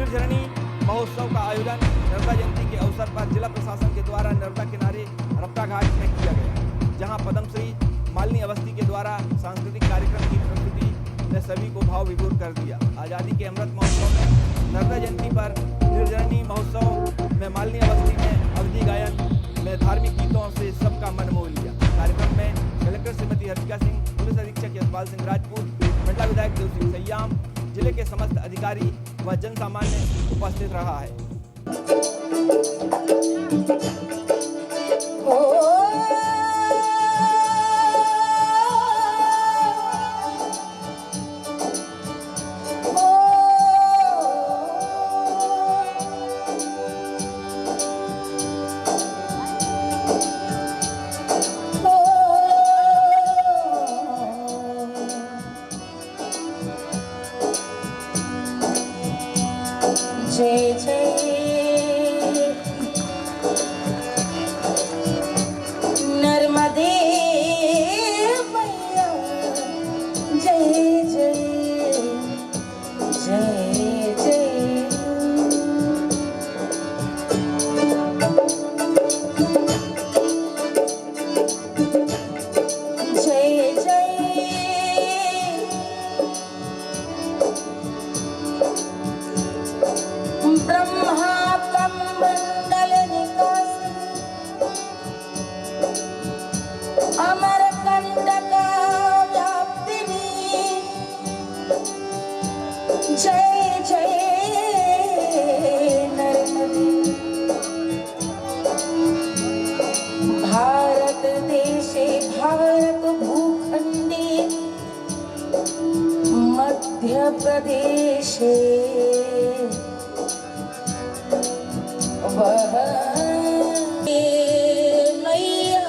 निर्जरणी महोत्सव का आयोजन नर्मदा जयंती के अवसर पर जिला प्रशासन के द्वारा नर्मदा किनारे रपटा घाट में किया गया, जहां पद्मश्री मालिनी अवस्थी के द्वारा सांस्कृतिक कार्यक्रम की प्रस्तुति ने सभी को भाव विभोर कर दिया। आज़ादी के अमृत महोत्सव में नर्मदा जयंती पर निर्जरणी महोत्सव में मालिनी अवस्थी ने अवधि गायन में धार्मिक गीतों से सबका मन मोह लिया। कार्यक्रम में कलेक्टर श्रीमती हर्षिका सिंह, पुलिस अधीक्षक यशपाल सिंह राजपूत, मंडला विधायक देवसिंह सयाम, जिले के समस्त अधिकारी व जन सामान्य उपस्थित रहा है। जय जय नर्मदे मैया, जय जय जय जय। जय जय ब्रह्मा कमंडल निकासी, अमर कंटक व्यापिनी, जय जय नर्मदे। भारत देशे भारत भूखंडे मध्य प्रदेशे मैया,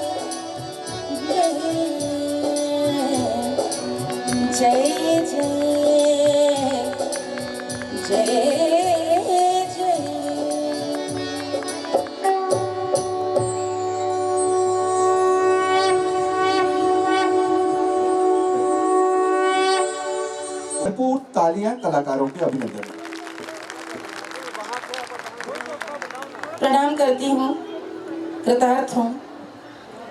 जय जय जय जय। भरपूर तालियां कलाकारों के अभिनंदन। प्रणाम करती हूँ, कृतार्थ हूँ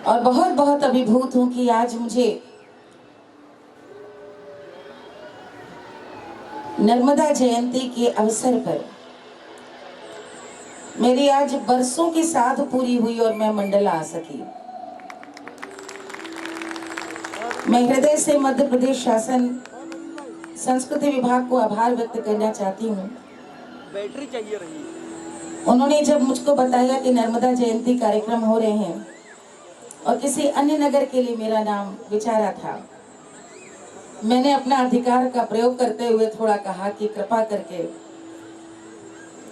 और बहुत बहुत अभिभूत हूँ कि आज मुझे नर्मदा जयंती के अवसर पर मेरी आज बरसों की साध पूरी हुई और मैं मंडला आ सकी। मैं हृदय से मध्य प्रदेश शासन संस्कृति विभाग को आभार व्यक्त करना चाहती हूँ। बैटरी चाहिए रही। उन्होंने जब मुझको बताया कि नर्मदा जयंती कार्यक्रम हो रहे हैं और किसी अन्य नगर के लिए मेरा नाम विचारा था, मैंने अपना अधिकार का प्रयोग करते हुए थोड़ा कहा कि कृपा करके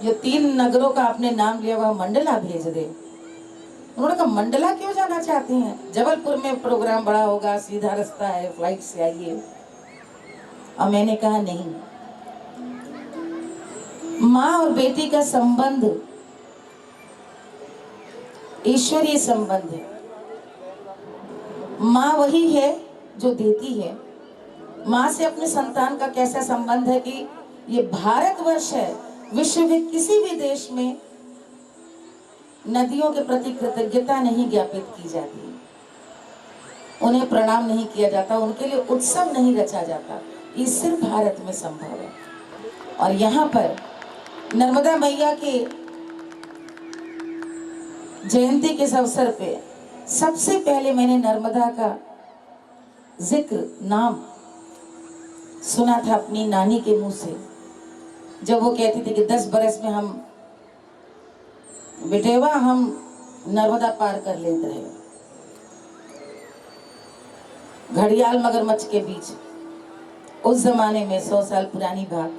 जो 3 नगरों का आपने नाम लिया वह मंडला भेज दे। उन्होंने कहा मंडला क्यों जाना चाहती हैं, जबलपुर में प्रोग्राम बड़ा होगा, सीधा रास्ता है, फ्लाइट से आइए। और मैंने कहा नहीं, माँ और बेटी का संबंध ईश्वरीय संबंध है। माँ वही है जो देती है। माँ से अपने संतान का कैसा संबंध है कि ये भारतवर्ष है, विश्व में किसी भी देश में नदियों के प्रति कृतज्ञता नहीं ज्ञापित की जाती, उन्हें प्रणाम नहीं किया जाता, उनके लिए उत्सव नहीं रचा जाता। ये सिर्फ भारत में संभव है। और यहाँ पर नर्मदा मैया के जयंती के अवसर पे सबसे पहले मैंने नर्मदा का जिक्र, नाम सुना था अपनी नानी के मुंह से, जब वो कहती थी कि 10 बरस में हम बेटेवा हम नर्मदा पार कर लेते रहे। घड़ियाल मगरमच्छ के बीच, उस जमाने में 100 साल पुरानी बात।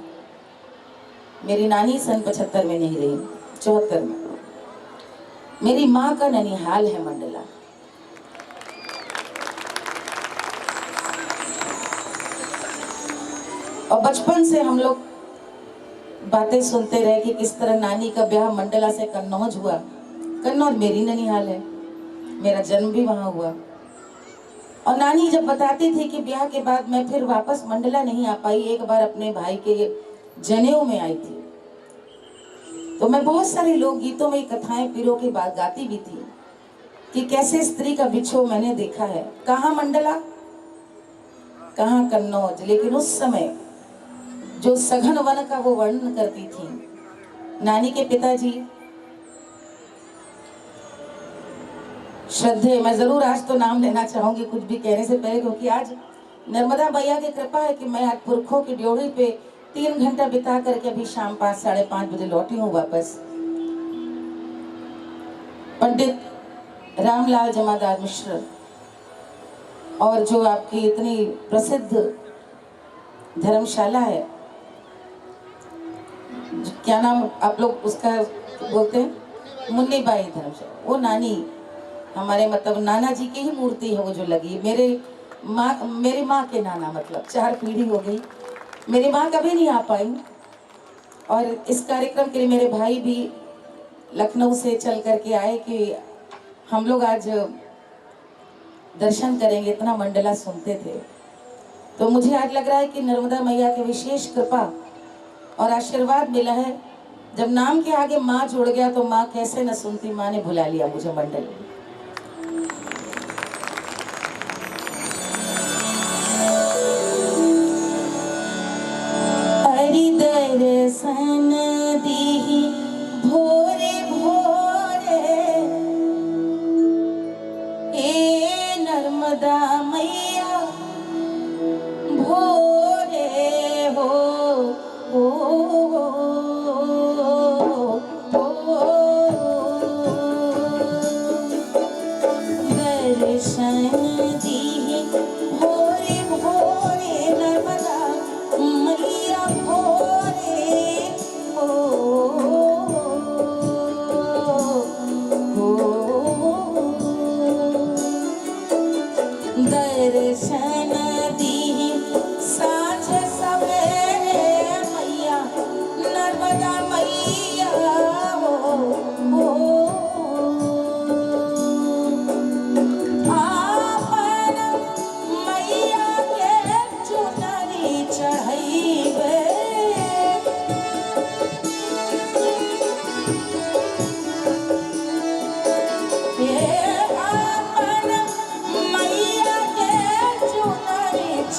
मेरी नानी सन 75 में नहीं रही, 74 में। मेरी माँ का ननिहाल है मंडला। और बचपन से हम लोग बातें सुनते रहे कि किस तरह नानी का ब्याह मंडला से कन्नौज हुआ। कन्नौज मेरी ननिहाल है, मेरा जन्म भी वहां हुआ। और नानी जब बताती थी कि ब्याह के बाद मैं फिर वापस मंडला नहीं आ पाई, एक बार अपने भाई के जनेऊ में आई थी, तो मैं बहुत सारे लोकगीतों में कथाएं पीरों की बात गाती भी थी कि कैसे स्त्री का बिछो मैंने देखा है, कहाँ मंडला कहाँ कन्नौज, लेकिन उस समय जो सघन वन का वो वर्णन करती थी नानी के पिताजी श्रद्धेय, मैं जरूर आज तो नाम लेना चाहूंगी कुछ भी कहने से पहले, क्योंकि आज नर्मदा मैया की कृपा है कि मैं आज पुरखों की ड्योढ़ी पे 3 घंटा बिता करके अभी शाम 5 साढ़े 5 बजे लौटी हूँ वापस। पंडित रामलाल जमादार मिश्र और जो आपकी इतनी प्रसिद्ध धर्मशाला है, क्या नाम आप लोग उसका बोलते हैं, मुन्नी बाई धर्मशाला, वो नानी हमारे मतलब नाना जी की ही मूर्ति है वो जो लगी। मेरी माँ के नाना, मतलब 4 पीढ़ी हो गई। मेरी माँ कभी नहीं आ पाई और इस कार्यक्रम के लिए मेरे भाई भी लखनऊ से चल करके आए कि हम लोग आज दर्शन करेंगे, इतना मंडला सुनते थे। तो मुझे आज लग रहा है कि नर्मदा मैया की विशेष कृपा और आशीर्वाद मिला है। जब नाम के आगे माँ जुड़ गया तो माँ कैसे न सुनती, माँ ने बुला लिया मुझे मंडल में। दर्शन दी भोरे भोरे ए नर्मदा मैया भोरे हो दर्शन दी भोरे भोरे नर्मदा मैया भोरे दर्शन दी साँझ सवेरे मैया नर्मदा मैया आपन मैया के चुनरी चढ़ैबे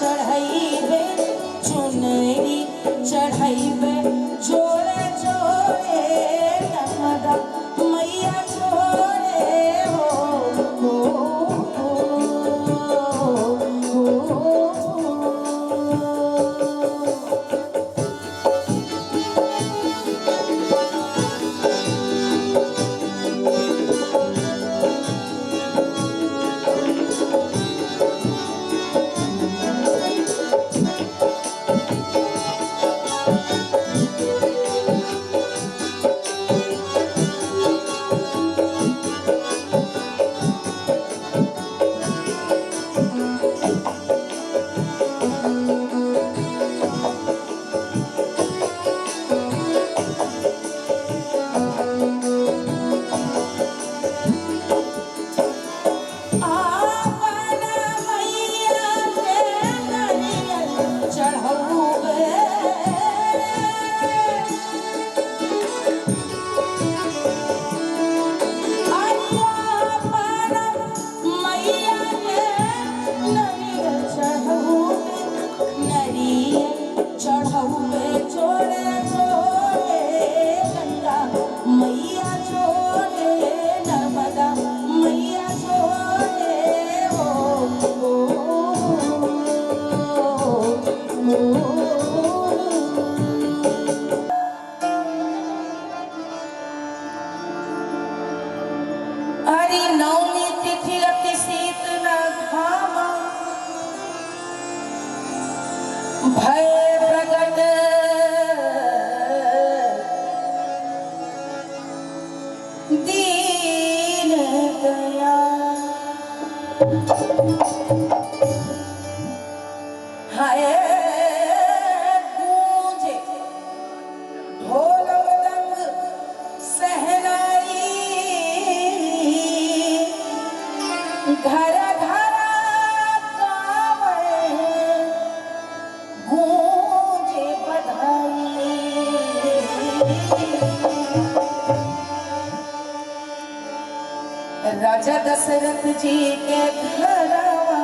चढ़ाइबे चुनरी चढ़ाइबे जोड़े जोड़े नर्मदा मैया जोड़े राजा दशरथ जी के घरवा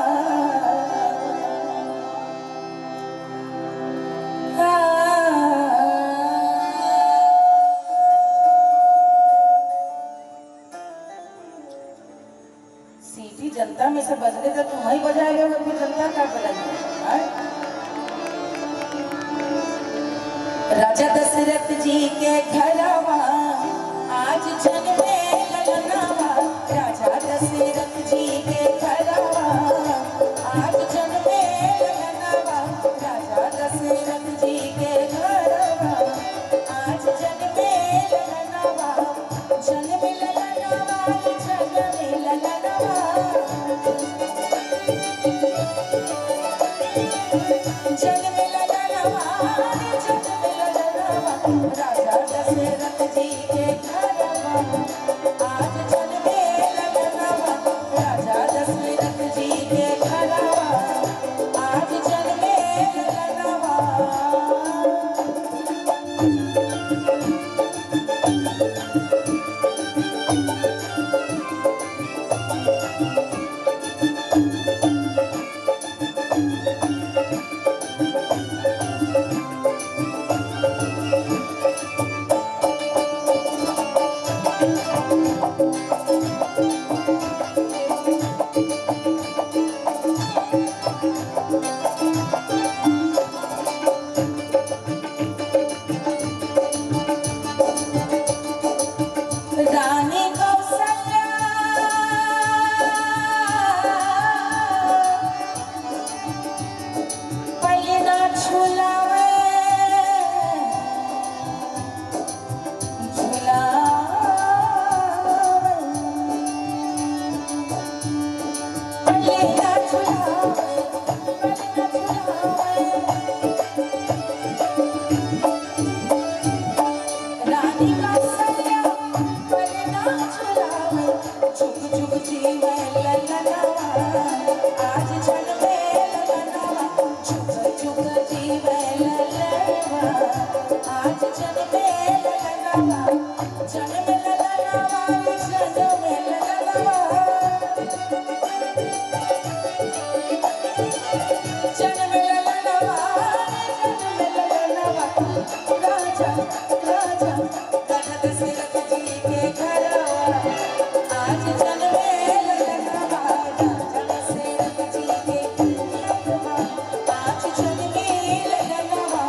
सीटी जनता में से बजने तो तुम ही बजाएगा तो फिर जनता क्या बजाएगी? राजा दशरथ जी के घरवा आज जन्मे ललनावा। राजा दशरथ जी के घरवा आज जन्मे ललनावा। राजा दशरथ जी के घरवा आज जन्मे ललनावा। जन्मे ललनावा, जन्मे ललनावा, जन्मे ललनावा, जन्मे ललनावा। राजा दशरथ जी के घरवा आज जन्मे ललनावा। राजा दशरथ जी के घरवा आज जन्मे ललनावा। रानी कौशल्या पहले ना झुलावे, पहले ना झुलावे, पहले ना झुलावे। रानी कौशल्या पहले ना झुलावे, झुक झुक जीवे ललनावा। आज जन्मे ललनावा, झुक झुक जीवे ललनावा। आज जन्मे ललनावा, जन्मे ललनावा, जन्मे ललनावा, जन्मे ललनावा, जन्मे ललनावा। राजा राजा राजा दशरथ जी के घरवा आज जन्मे ललनावा। राजा दशरथ जी के घरवा आज जन्मे ललनावा।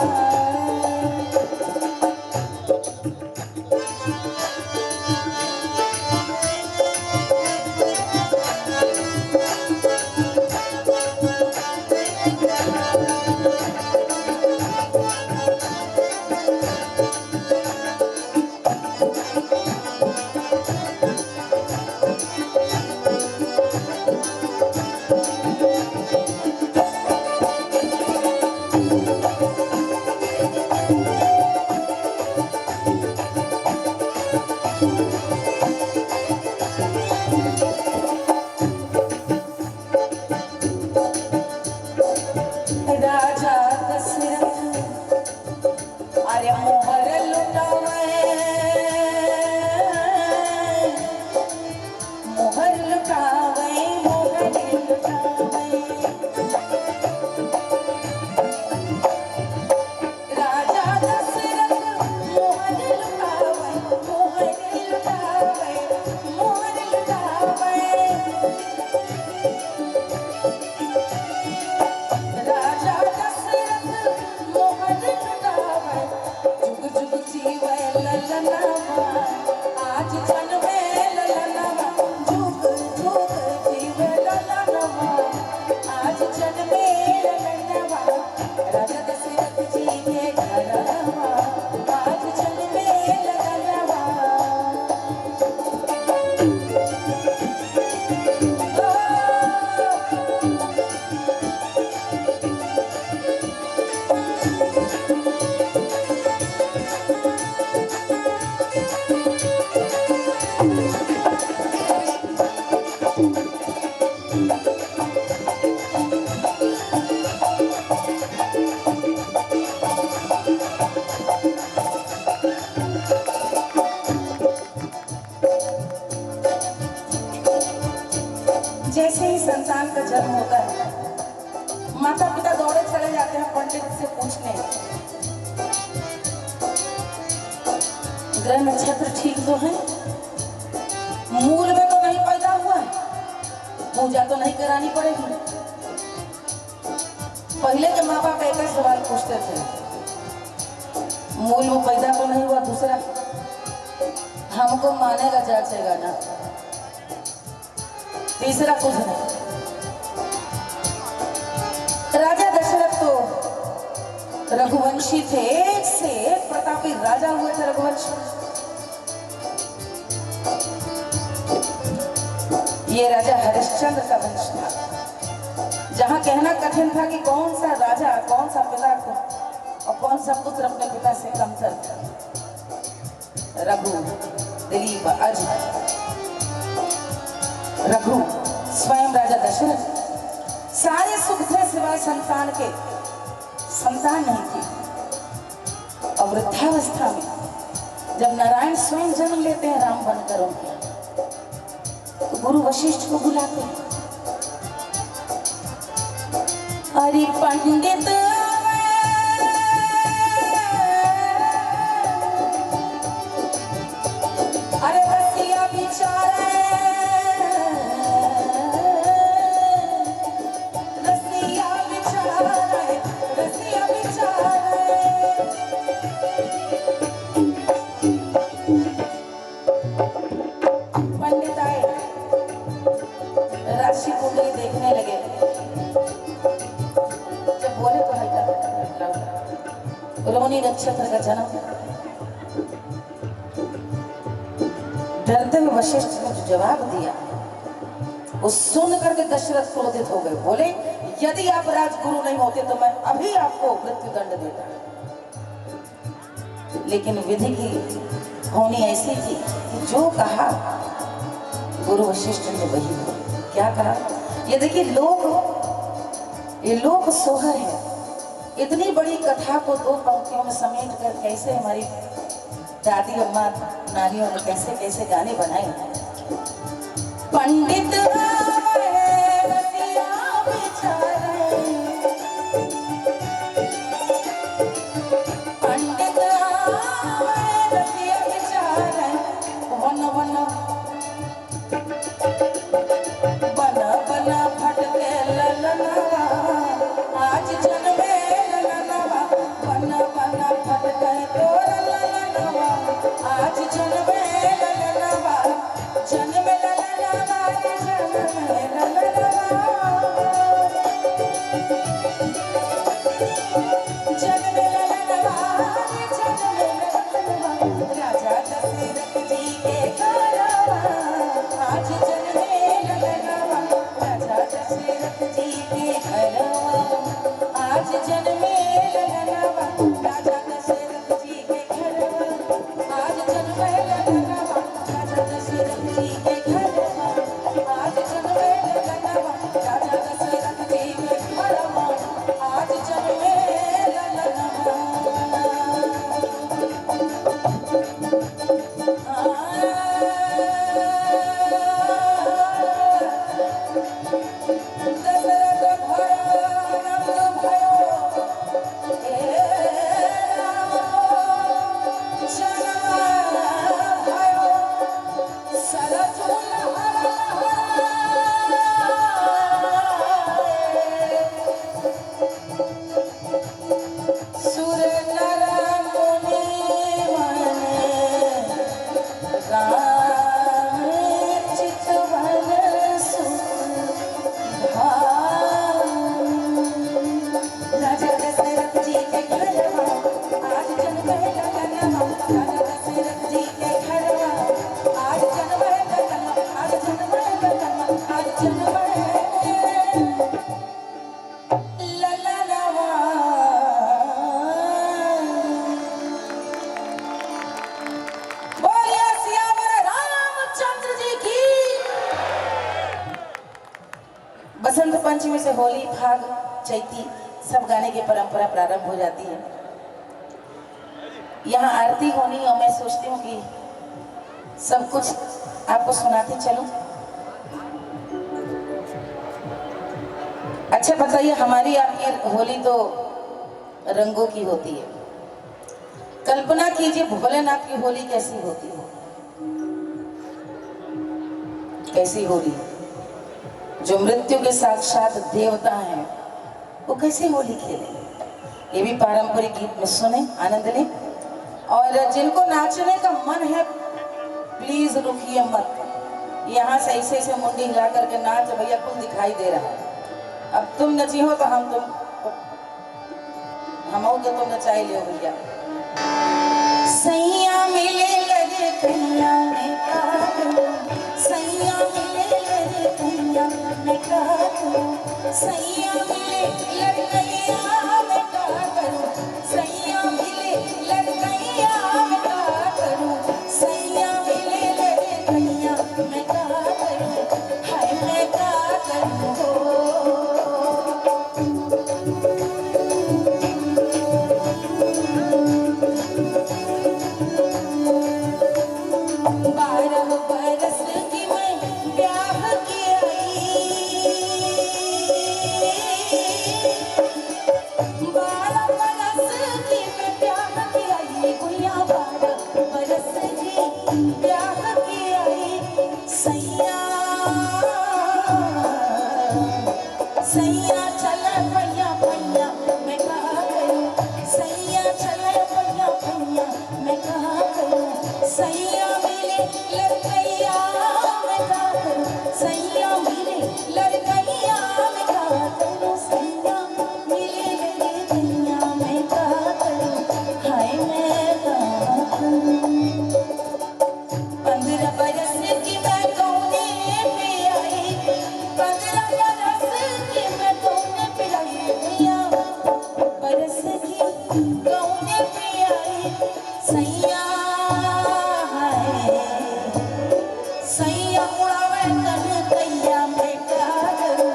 राजा दशरथ अरे मोहर लुटावे, मोहर लुटावे, मोहर लुटावे। राजा दशरथ मोहर लुटावे, मोहर लुटावे, मोहर लुटावे। राजा दशरथ मोहर लुटावे, झुक झुक जीवे ललनावा। आज जन्मे ललनावा, झुक झुक जीवे ललनावा। आज जन्मे ललनावा। राजा दशरथ जी के घरवा आज जन्मे ललनावा। ओ जन्म होता है, माता पिता दौड़े चले जाते हैं पंडित से पूछने, ग्रह नक्षत्र ठीक तो है, मूल में तो नहीं पैदा हुआ, पूजा तो नहीं करानी पड़ेगी। पहले के माँ बाप एक सवाल पूछते थे, मूल में पैदा तो नहीं हुआ, दूसरा हमको मानेगा जांचेगा ना, तीसरा कुछ नहीं। राजा दशरथ तो रघुवंशी थे, एक से एक प्रतापी राजा हुए थे रघुवंश। ये राजा हरिश्चंद्र का वंश था, जहां कहना कठिन था कि कौन सा राजा, कौन सा पिता और कौन सा पुत्र अपने पिता से कमतर था। रघु, दिलीप, अज, रघु स्वयं राजा दशरथ, सारे सुख थे सिवाय संतान के, संतान नहीं थी। और वृद्धावस्था में जब नारायण स्वयं जन्म लेते हैं राम बनकर उनके, तो गुरु वशिष्ठ को बुलाते हैं, अरे पंडित अरे रसिया बिचारे, रसिया बिचारे, रसिया बिचारे। पंडित आए, राशि कुंडली देखने लगे, जब बोले तो हल्का रोहिणी नक्षत्र का जन्म। डरते हुए वशिष्ठ ने जो जवाब दिया, वो सुन करके दशरथ क्रोधित हो गए, बोले यदि आप राजगुरु नहीं होते तो मैं अभी आपको मृत्युदंड देता, लेकिन विधि की होनी ऐसी थी कि जो कहा गुरु वशिष्ठ ने वही हुआ। क्या कहा? ये देखिए, ये लोक सोहर है, इतनी बड़ी कथा को दो पंक्तियों में समेट कर कैसे हमारी दादी अम्मा नारियों ने कैसे कैसे गाने बनाए। पंडित रसिया बिचारे, पंडित रसिया बिचारे, वन वन बन बन भटके ललनवा, आज जन्मे ललनवा, बन बन भटके तोर ललनवा, आज जन्मे ललनवा, जन्मे ललनवा, जन्मे ललनवा, जन्मे ललनवा, जन्मे ललनवा, राजा दशरथ जी के घरवा, आज जन्मे ललनवा, राजा दशरथ जी के घरवा, आज जन्मे ललनवा, राजा दशरथ जी के घरवा, आज जन्मे ललनवा, राजा दशरथ जी के घरवा, आज जन्मे ललनवा, राजा दशरथ जी के घरवा, आज जन्मे ललनवा। दशरथ भरत भयो, राजा दशरथ जी के घरवा, आज जन्मे ललनवा, राजा दशरथ जी के घरवा, आज जन्मे ललनवा, आज जन्मे ललनवा, आज जन्मे ललनवा। बोलिए सियावर रामचंद्र जी की। बसंत पंचमी से होली, फाग, चैती सब गाने की परंपरा प्रारंभ हो जाती है। यहाँ आरती होनी और मैं सोचती हूँ कि सब कुछ आपको सुनाती चलूं। अच्छा बताइए, हमारी आपकी होली तो रंगों की होती है। कल्पना कीजिए भोलेनाथ की होली कैसी होती है। कैसी होली, जो मृत्यु के साक्षात देवता हैं वो कैसे होली खेले। ये भी पारंपरिक गीत में सुने, आनंद लें। और जिनको नाचने का मन है प्लीज रुकिए मत, यहाँ से ऐसे ऐसे मुंडी हिला करके नाच भैया, कुल दिखाई दे रहा है। अब तुम नची हो तो हम हो तो तुम नचाई लियो भैया। सैया मिले लगे कन्या में काटो, सैया मिले लगे कन्या में काटो, सैया मिले लड़कैया में काटो, सैया मिले लड़कैया में काटो, सैया मिले लगे कन्या में काटो, हाय मैं काटो। सैया चला भैया भैया मैं कहा करूं, सैया चला भैया भैया मैं कहा करूं, सैया मिले लड़कैया मैं कहा करूं, सैया मिले लड़कैया मैं कहा करूं, सैया मिले लड़कैया मैं कहा करूं, हाय मैं कहा करूं। 15 बरस की मैं कोने पे आई, 15 बरस की मैं कोने पे आई भैया, बरस की कोने पे आई, सैया है सैया उड़ावे कन कैया मैं कहा करूं,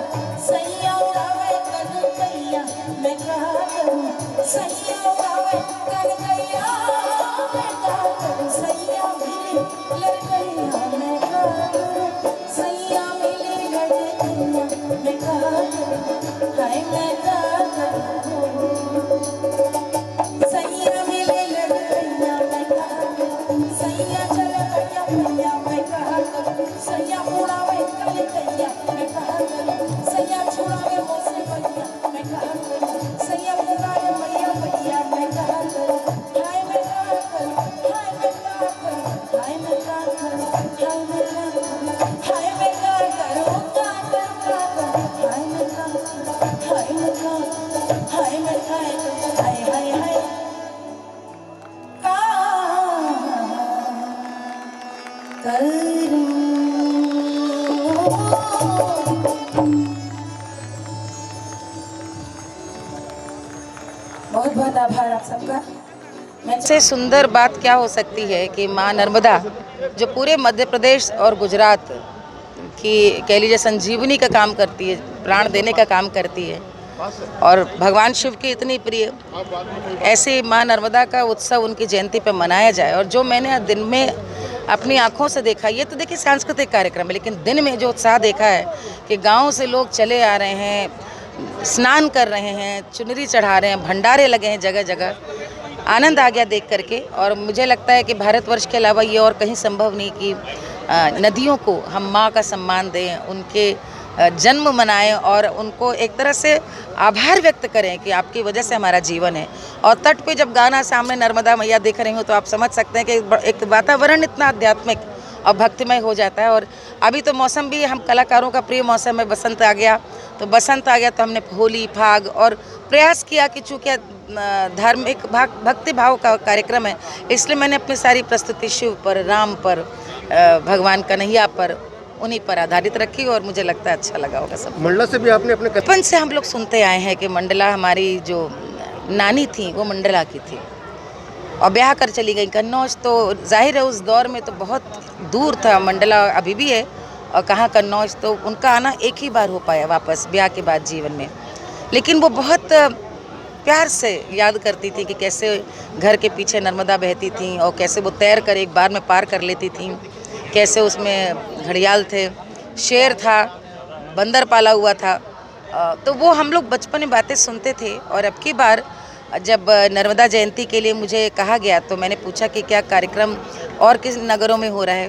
सैया उड़ावे कन कैया मैं कहा करूं, सैया उड़ावे कन कैया मैं कहा करूं, सैया मिले लड़कैया मैं कहा करूं, सैया मिले लड़कैया मैं कहा करूं, हाय मैं कहा करूं। सैया मिले लड़कैया मैं कहा करूं, सैया चला भैया भैया मैं कहा करूं, सैया उड़ावे कन कैया मैं कहा करूं, सैया छुड़ावे मोसे भैया मैं कहा करूं, सैया उड़ावे भैया भैया मैं कहा करूं, हाय मैं कहा करूं, हाय मैं कहा करूं, हाय मैं कहा करूं, हाय मैं कहा करूं, हाय मैं कहा करूं, हाय मैं कहा करूं, हाय मैं कहा करूं, हाय मैं कहा करूं, हाय हाय हाय बहुत बहुत आभार आप सबका। से सुंदर बात क्या हो सकती है कि माँ नर्मदा जो पूरे मध्य प्रदेश और गुजरात की कह लीजिए संजीवनी का काम करती है, प्राण देने का काम करती है, और भगवान शिव की इतनी प्रिय, ऐसे माँ नर्मदा का उत्सव उनकी जयंती पर मनाया जाए। और जो मैंने दिन में अपनी आंखों से देखा, ये तो देखिए सांस्कृतिक कार्यक्रम है, लेकिन दिन में जो उत्साह देखा है कि गांव से लोग चले आ रहे हैं, स्नान कर रहे हैं, चुनरी चढ़ा रहे हैं, भंडारे लगे हैं जगह जगह, आनंद आ गया देख करके। और मुझे लगता है कि भारतवर्ष के अलावा ये और कहीं संभव नहीं कि नदियों को हम माँ का सम्मान दें, उनके जन्म मनाएं और उनको एक तरह से आभार व्यक्त करें कि आपकी वजह से हमारा जीवन है। और तट पे जब गाना सामने नर्मदा मैया दिख रही हो तो आप समझ सकते हैं कि एक वातावरण इतना आध्यात्मिक और भक्तिमय हो जाता है। और अभी तो मौसम भी हम कलाकारों का प्रिय मौसम है, बसंत आ गया, तो बसंत आ गया तो हमने होली फाग और प्रयास किया कि चूँकि धार्मिक भक्ति भाव का कार्यक्रम है, इसलिए मैंने अपनी सारी प्रस्तुति शिव पर, राम पर, भगवान कन्हैया पर, उन्हीं पर आधारित रखी और मुझे लगता है अच्छा लगा होगा सब। मंडला से भी आपने अपने बचपन से हम लोग सुनते आए हैं कि मंडला, हमारी जो नानी थी वो मंडला की थी और ब्याह कर चली गई कन्नौज। तो जाहिर है उस दौर में तो बहुत दूर था मंडला, अभी भी है, और कहाँ कन्नौज, तो उनका आना एक ही बार हो पाया वापस ब्याह के बाद जीवन में। लेकिन वो बहुत प्यार से याद करती थी कि कैसे घर के पीछे नर्मदा बहती थी और कैसे वो तैर कर एक बार में पार कर लेती थी, कैसे उसमें घड़ियाल थे, शेर था, बंदर पाला हुआ था तो वो हम लोग बचपन में बातें सुनते थे। और अब की बार जब नर्मदा जयंती के लिए मुझे कहा गया तो मैंने पूछा कि क्या कार्यक्रम और किस नगरों में हो रहा है।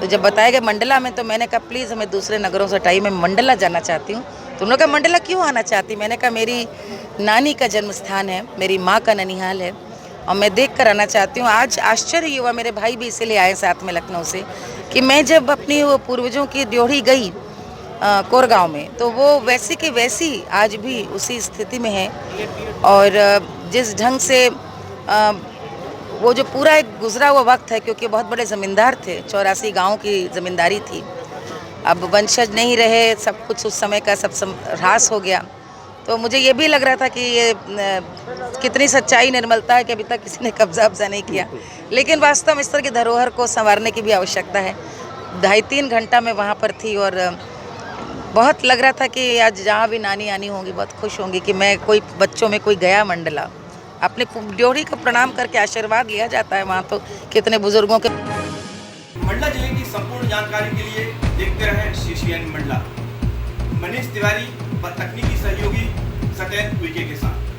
तो जब बताया गया मंडला में, तो मैंने कहा प्लीज़ हमें दूसरे नगरों से हटाइए, मैं मंडला जाना चाहती हूँ। तो उन्होंने कहा मंडला क्यों आना चाहती? मैंने कहा मेरी नानी का जन्म स्थान है, मेरी माँ का ननिहाल है और मैं देख कर आना चाहती हूँ। आज आश्चर्य हुआ, मेरे भाई भी इसीलिए आए साथ में लखनऊ से, कि मैं जब अपनी वो पूर्वजों की ड्योढ़ी गई कोरगांव में, तो वो वैसी की वैसी आज भी उसी स्थिति में है। और जिस ढंग से वो जो पूरा एक गुजरा हुआ वक्त है, क्योंकि बहुत बड़े ज़मींदार थे, 84 गाँव की ज़मींदारी थी। अब वंशज नहीं रहे, सब कुछ उस समय का सब ह्रास हो गया। तो मुझे ये भी लग रहा था कि ये कितनी सच्चाई निर्मलता है कि अभी तक किसी ने कब्जा नहीं किया। लेकिन वास्तव में इस तरह की धरोहर को संवारने की भी आवश्यकता है। 2.5-3 घंटा मैं वहाँ पर थी और बहुत लग रहा था कि आज जहाँ भी नानी आनी होंगी बहुत खुश होंगी कि मैं कोई बच्चों में कोई गया मंडला। अपने ड्योढ़ी को प्रणाम करके आशीर्वाद लिया जाता है वहाँ, तो कितने बुजुर्गों के। मंडला जिले की संपूर्ण जानकारी के लिए देखते रहें CCN मंडला। मनीष तिवारी व तकनीकी सहयोगी सत्येंद्र उइके के साथ।